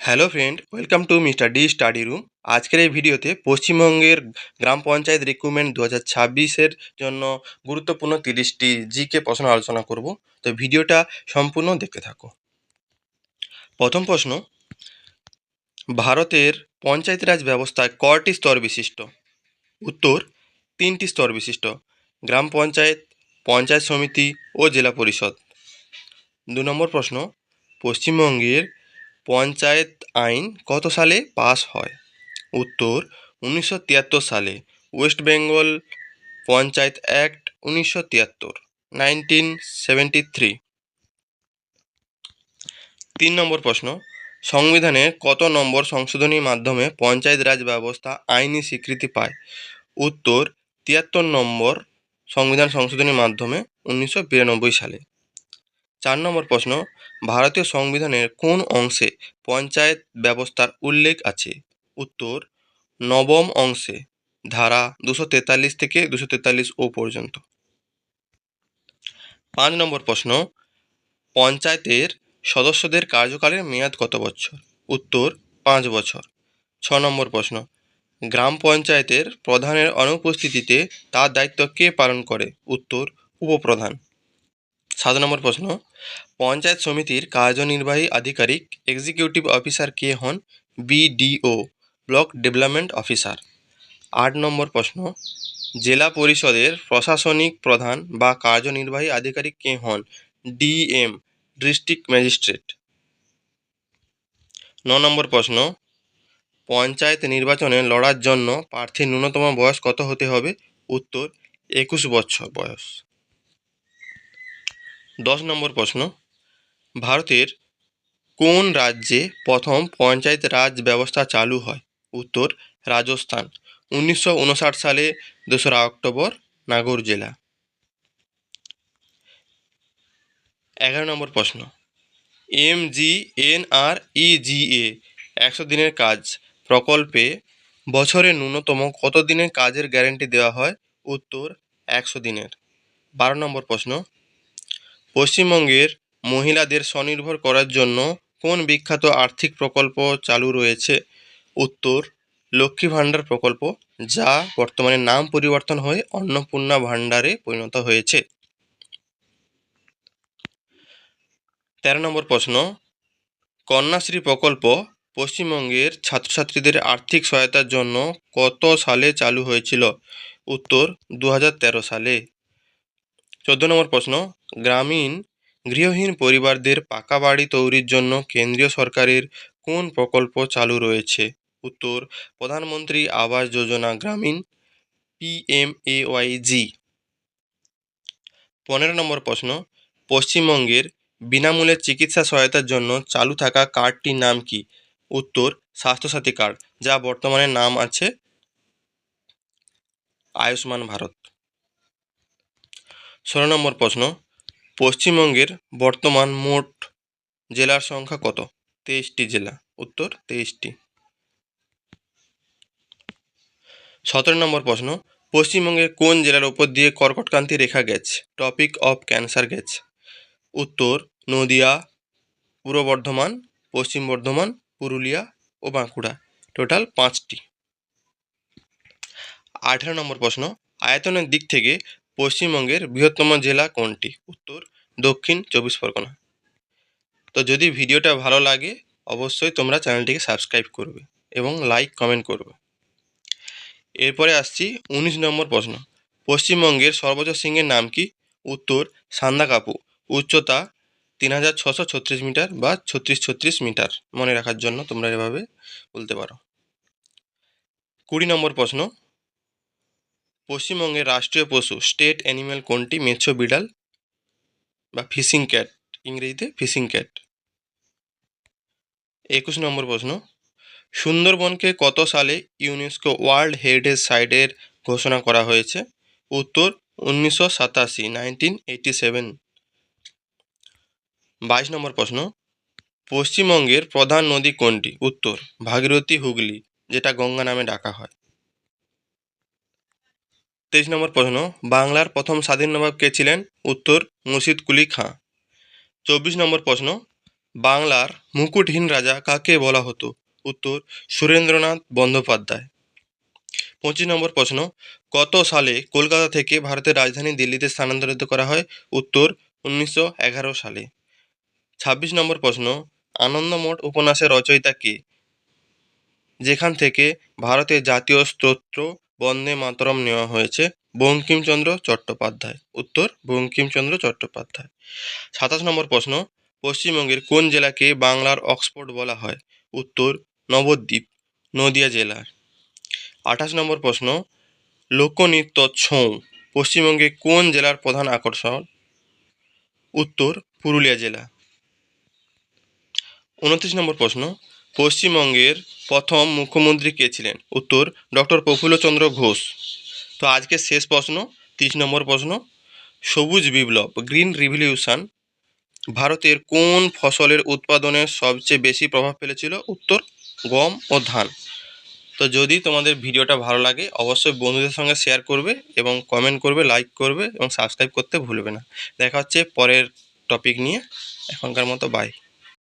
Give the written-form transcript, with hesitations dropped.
Hello friend, welcome to mister D study room. আজকের এই ভিডিওতে পশ্চিমবঙ্গের গ্রাম পঞ্চায়েত রিক্রুটমেন্ট 2026-এর জন্য গুরুত্বপূর্ণ 30টি জিকে প্রশ্ন আলোচনা করব। তো ভিডিওটা সম্পূর্ণ দেখতে থাকো। প্রথম প্রশ্ন, ভারতের পঞ্চায়েত রাজ ব্যবস্থায় কয়টি স্তর বিশিষ্ট? উত্তর, 3টি স্তর বিশিষ্ট: গ্রাম পঞ্চায়েত, পঞ্চায়েত সমিতি ও জেলা পরিষদ। 2 নম্বর প্রশ্ন, পশ্চিমবঙ্গের পঞ্চায়েত আইন কত সালে পাস হয়? উত্তর, 1973 সালে। West Bengal panchayat act 1973, 1973। 3 নম্বর প্রশ্ন, সংবিধানের কত নম্বর সংশোধনীর মাধ্যমে পঞ্চায়েত রাজ ব্যবস্থা আইনি স্বীকৃতি পায়? উত্তর, 73 নম্বর সংবিধান সংশোধনীর মাধ্যমে 1992 সালে। 4 নম্বর প্রশ্ন, ভারতীয় সংবিধানের কোন অংশে পঞ্চায়েত ব্যবস্থার উল্লেখ আছে? উত্তর, 9ম অংশে, ধারা 243 থেকে 243 ও পর্যন্ত। 5 নম্বর প্রশ্ন, পঞ্চায়েতের সদস্যদের কার্যকালের মেয়াদ কত বছর? উত্তর, 5 বছর। 6 নম্বর প্রশ্ন, গ্রাম পঞ্চায়েতের প্রধানের অনুপস্থিতিতে তার দায়িত্ব কে পালন করে? উত্তর, উপপ্রধান। 7 নম্বর প্রশ্ন, পঞ্চায়েত সমিতির কার্যনির্বাহী আধিকারিক এক্সিকিউটিভ অফিসার কে হন? BDO, block development officer. 8 নম্বর প্রশ্ন, জেলা পরিষদের প্রশাসনিক প্রধান বা কার্যনির্বাহী আধিকারিক কে হন? DM, district magistrate. 9 নম্বর প্রশ্ন, পঞ্চায়েত নির্বাচনে লড়ার জন্য প্রার্থীর ন্যূনতম বয়স কত হতে হবে? উত্তর, 21 বছর বয়স। 10 নম্বর প্রশ্ন, ভারতের কোন রাজ্যে প্রথম পঞ্চায়েত রাজ ব্যবস্থা চালু হয়? উত্তর, রাজস্থান, 1959 সালে 2রা অক্টোবর, নাগৌর জেলা। 11 নম্বর প্রশ্ন, MGNREGA 100 দিনের কাজ প্রকল্পে বছরে ন্যূনতম কত দিনের কাজের গ্যারান্টি দেওয়া হয়? উত্তর, 100 দিনের। 12 নম্বর প্রশ্ন, পশ্চিমবঙ্গের মহিলাদের স্বনির্ভর করার জন্য কোন বিখ্যাত আর্থিক প্রকল্প চালু রয়েছে? উত্তর, লক্ষ্মী ভাণ্ডার প্রকল্প, যা বর্তমানে নাম পরিবর্তন হয়ে অন্নপূর্ণা ভাণ্ডারে পরিণত হয়েছে। 13 নম্বর প্রশ্ন, কন্যাশ্রী প্রকল্প পশ্চিমবঙ্গের ছাত্রছাত্রীদের আর্থিক সহায়তার জন্য কত সালে চালু হয়েছিল? উত্তর, 2013 সালে। 14 নম্বর প্রশ্ন, গ্রামীণ গৃহহীন পরিবারদের পাকা বাড়ি তৈরির জন্য কেন্দ্রীয় সরকারের কোন প্রকল্প চালু রয়েছে? উত্তর, প্রধানমন্ত্রী আবাস যোজনা গ্রামীণ, PMAYG। 15 নম্বর প্রশ্ন, পশ্চিমবঙ্গের বিনামূল্যে চিকিৎসা সহায়তার জন্য চালু থাকা কার্ডটির নাম কি? উত্তর, স্বাস্থ্যসাথী কার্ড, যা বর্তমানে নাম আছে আয়ুষ্মান ভারত। 16 নম্বর প্রশ্ন, পশ্চিমবঙ্গের বর্তমান মোট জেলার সংখ্যা কত? 23টি জেলা। উত্তর, 23টি। 17 নম্বর প্রশ্ন, পশ্চিমবঙ্গের কোন জেলার উপর দিয়ে কর্কটক্রান্তি রেখা গেছে? টপিক অফ ক্যান্সার গেছে। উত্তর, নদিয়া, পূর্ব বর্ধমান, পশ্চিম বর্ধমান, পুরুলিয়া ও বাঁকুড়া। টোটাল 5টি। 18 নম্বর প্রশ্ন, আয়তনের দিক থেকে পশ্চিমবঙ্গের বৃহত্তম জেলা কোনটি? উত্তর, দক্ষিণ 24 পরগনা। তো যদি ভিডিওটা ভালো লাগে অবশ্যই তোমরা চ্যানেলটিকে সাবস্ক্রাইব করবে এবং লাইক কমেন্ট করবে। এরপরে আসছি 19 নম্বর প্রশ্ন, পশ্চিমবঙ্গের সর্বোচ্চ শৃঙ্গের নাম কি? উত্তর, সান্দাকাফু, উচ্চতা 3636 মিটার বা 3636 মিটার। মনে রাখার জন্য তোমরা এভাবে বলতে পারো। 20 নম্বর প্রশ্ন, পশ্চিমবঙ্গের রাষ্ট্রীয় পশু স্টেট অ্যানিম্যাল কোনটি? মেছো বিড়াল বা ফিশিং ক্যাট, ইংরেজিতে ফিশিং ক্যাট। 21 নম্বর প্রশ্ন, সুন্দরবনকে কত সালে ইউনেস্কো ওয়ার্ল্ড হেরিটেজ সাইটের ঘোষণা করা হয়েছে? উত্তর, 1987, 1987। 22 নম্বর প্রশ্ন, পশ্চিমবঙ্গের প্রধান নদী কোনটি? উত্তর, ভাগীরথী হুগলি, যেটা গঙ্গা নামে ডাকা হয়। 23 নম্বর প্রশ্ন, বাংলার প্রথম স্বাধীন নবাব কে ছিলেন? উত্তর, মুর্শিদ কুলি খাঁ। 24 নম্বর প্রশ্ন, বাংলার মুকুটহীন রাজা কাকে বলা হতো? উত্তর সুরেন্দ্রনাথ বন্দ্যোপাধ্যায়। 25 নম্বর প্রশ্ন, কত সালে কলকাতা থেকে ভারতের রাজধানী দিল্লিতে স্থানান্তরিত করা হয়? উত্তর 1911 সালে। 26 নম্বর প্রশ্ন, আনন্দমঠ উপন্যাসের রচয়িতা কে? যেখান থেকে ভারতের জাতীয় স্তোত্র বন্দে মাতরম নেওয়া হয়েছে? বঙ্কিমচন্দ্র চট্টোপাধ্যায়। উত্তর বঙ্কিমচন্দ্র চট্টোপাধ্যায়। 27 নম্বর প্রশ্ন, পশ্চিমবঙ্গের কোন জেলাকে বাংলার অক্সফোর্ড বলা হয়? উত্তর নবদ্বীপ, নদিয়া জেলার। 28 নম্বর প্রশ্ন, লোকনৃত্য ছৌ পশ্চিমবঙ্গে কোন জেলার প্রধান আকর্ষণ? উত্তর পুরুলিয়া জেলা। 29 নম্বর প্রশ্ন, পশ্চিমবঙ্গের প্রথম মুখ্যমন্ত্রী কে ছিলেন? উত্তর ডক্টর প্রফুল্লচন্দ্র ঘোষ। তো আজকে শেষ প্রশ্ন, 30 নম্বর প্রশ্ন, সবুজ বিপ্লব গ্রিন রিভলিউশন ভারতের কোন ফসলের উৎপাদনে সবচেয়ে বেশি প্রভাব ফেলেছিল? উত্তর গম ও ধান। তো যদি তোমাদের ভিডিওটা ভালো লাগে অবশ্যই বন্ধুদের সঙ্গে শেয়ার করবে এবং কমেন্ট করবে, লাইক করবে এবং সাবস্ক্রাইব করতে ভুলবে না। দেখা হচ্ছে পরের টপিক নিয়ে। এখনকার মতো বাই।